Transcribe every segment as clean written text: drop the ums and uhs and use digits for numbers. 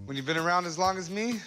When you've been around as long as me,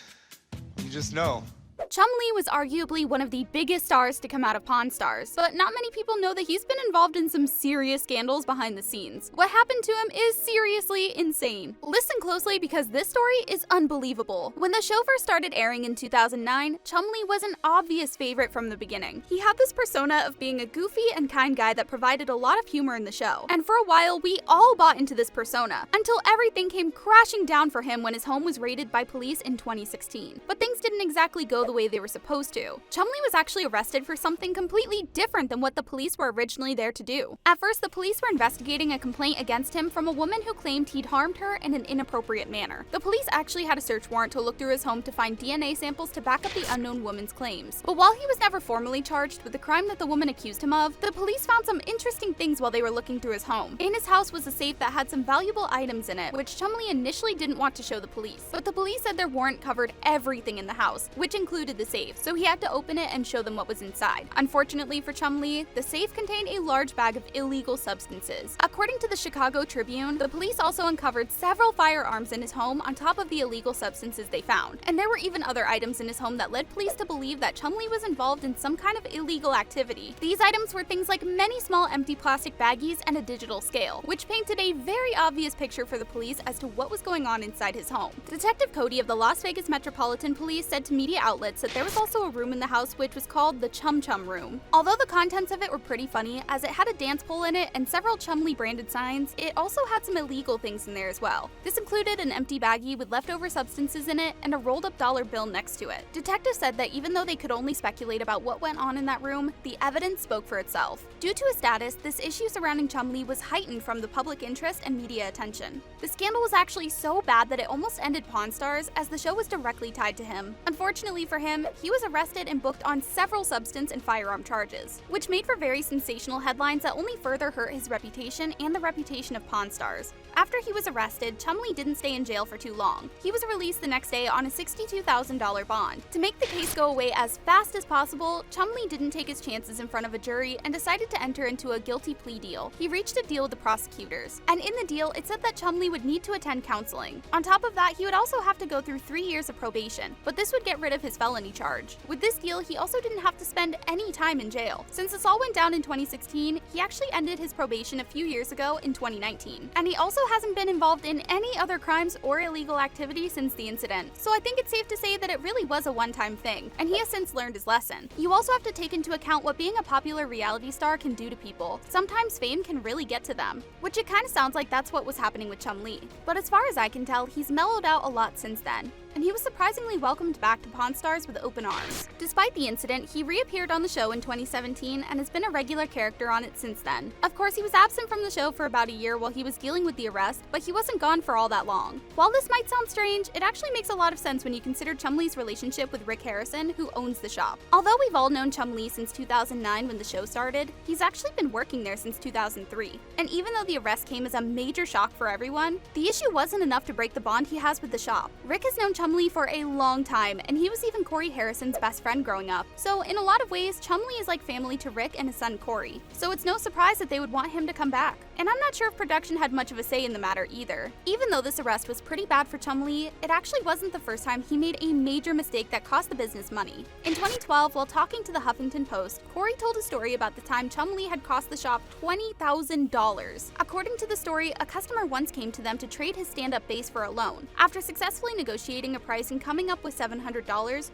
you just know. Chumlee was arguably one of the biggest stars to come out of Pawn Stars, but not many people know that he's been involved in some serious scandals behind the scenes. What happened to him is seriously insane. Listen closely because this story is unbelievable. When the show first started airing in 2009, Chumlee was an obvious favorite from the beginning. He had this persona of being a goofy and kind guy that provided a lot of humor in the show, and for a while we all bought into this persona, until everything came crashing down for him when his home was raided by police in 2016. But things didn't exactly go the way they were supposed to. Chumlee was actually arrested for something completely different than what the police were originally there to do. At first, the police were investigating a complaint against him from a woman who claimed he'd harmed her in an inappropriate manner. The police actually had a search warrant to look through his home to find DNA samples to back up the unknown woman's claims. But while he was never formally charged with the crime that the woman accused him of, the police found some interesting things while they were looking through his home. In his house was a safe that had some valuable items in it, which Chumlee initially didn't want to show the police. But the police said their warrant covered everything in the house, which included the safe, so he had to open it and show them what was inside. Unfortunately for Chumlee, the safe contained a large bag of illegal substances. According to the Chicago Tribune, the police also uncovered several firearms in his home on top of the illegal substances they found. And there were even other items in his home that led police to believe that Chumlee was involved in some kind of illegal activity. These items were things like many small empty plastic baggies and a digital scale, which painted a very obvious picture for the police as to what was going on inside his home. Detective Cody of the Las Vegas Metropolitan Police said to media outlets that there was also a room in the house which was called the Chum Chum Room. Although the contents of it were pretty funny, as it had a dance pole in it and several Chumlee branded signs, it also had some illegal things in there as well. This included an empty baggie with leftover substances in it and a rolled up dollar bill next to it. Detectives said that even though they could only speculate about what went on in that room, the evidence spoke for itself. Due to his status, this issue surrounding Chumlee was heightened from the public interest and media attention. The scandal was actually so bad that it almost ended Pawn Stars, as the show was directly tied to him. Unfortunately for him, he was arrested and booked on several substance and firearm charges, which made for very sensational headlines that only further hurt his reputation and the reputation of Pawn Stars. After he was arrested, Chumlee didn't stay in jail for too long. He was released the next day on a $62,000 bond. To make the case go away as fast as possible, Chumlee didn't take his chances in front of a jury and decided to enter into a guilty plea deal. He reached a deal with the prosecutors, and in the deal, it said that Chumlee would need to attend counseling. On top of that, he would also have to go through 3 years of probation, but this would get rid of his felony charge. With this deal, he also didn't have to spend any time in jail. Since this all went down in 2016, he actually ended his probation a few years ago in 2019. And he also hasn't been involved in any other crimes or illegal activity since the incident. So I think it's safe to say that it really was a one-time thing, and he has since learned his lesson. You also have to take into account what being a popular reality star can do to people. Sometimes fame can really get to them, which it kind of sounds like that's what was happening with Chumlee. But as far as I can tell, he's mellowed out a lot since then, and he was surprisingly welcomed back to Pawn Stars with open arms. Despite the incident, he reappeared on the show in 2017 and has been a regular character on it since then. Of course, he was absent from the show for about a year while he was dealing with the arrest, but he wasn't gone for all that long. While this might sound strange, it actually makes a lot of sense when you consider Chumlee's relationship with Rick Harrison, who owns the shop. Although we've all known Chumlee since 2009 when the show started, he's actually been working there since 2003. And even though the arrest came as a major shock for everyone, the issue wasn't enough to break the bond he has with the shop. Rick has known Chumlee for a long time, and he was even Corey Harrison's best friend growing up. So in a lot of ways, Chumlee is like family to Rick and his son Corey. So it's no surprise that they would want him to come back. And I'm not sure if production had much of a say in the matter either. Even though this arrest was pretty bad for Chumlee, it actually wasn't the first time he made a major mistake that cost the business money. In 2012, while talking to the Huffington Post, Corey told a story about the time Chumlee had cost the shop $20,000. According to the story, a customer once came to them to trade his stand-up bass for a loan. After successfully negotiating a price and coming up with $700,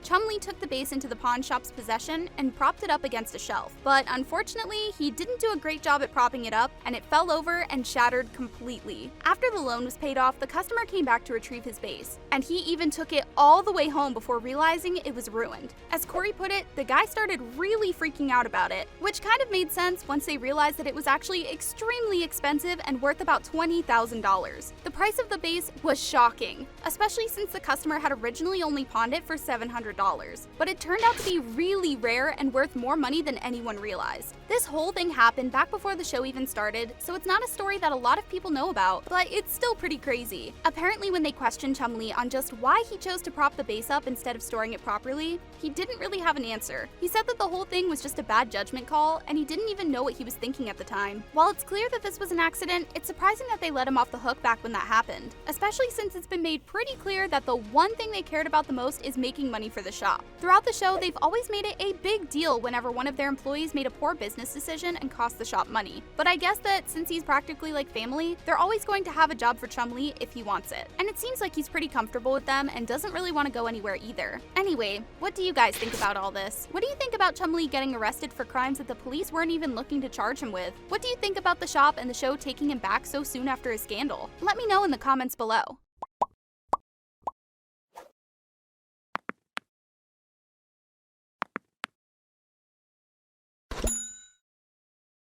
Chumlee took the bass into the pawn shop's possession and propped it up against a shelf. But unfortunately, he didn't do a great job at propping it up, and it fell over and shattered completely. After the loan was paid off, the customer came back to retrieve his bass, and he even took it all the way home before realizing it was ruined. As Corey put it, the guy started really freaking out about it, which kind of made sense once they realized that it was actually extremely expensive and worth about $20,000. The price of the bass was shocking, especially since the customer had originally only pawned it for $700, but it turned out to be really rare and worth more money than anyone realized. This whole thing happened back before the show even started, so it's not a story that a lot of people know about. about, but it's still pretty crazy. Apparently when they questioned Chumlee on just why he chose to prop the base up instead of storing it properly, he didn't really have an answer. He said that the whole thing was just a bad judgment call, and he didn't even know what he was thinking at the time. While it's clear that this was an accident, it's surprising that they let him off the hook back when that happened, especially since it's been made pretty clear that the one thing they cared about the most is making money for the shop. Throughout the show, they've always made it a big deal whenever one of their employees made a poor business decision and cost the shop money. But I guess that since he's practically like family, they're always going to have a job for Chumlee if he wants it. And it seems like he's pretty comfortable with them and doesn't really want to go anywhere either. Anyway, what do you guys think about all this? What do you think about Chumlee getting arrested for crimes that the police weren't even looking to charge him with? What do you think about the shop and the show taking him back so soon after his scandal? Let me know in the comments below.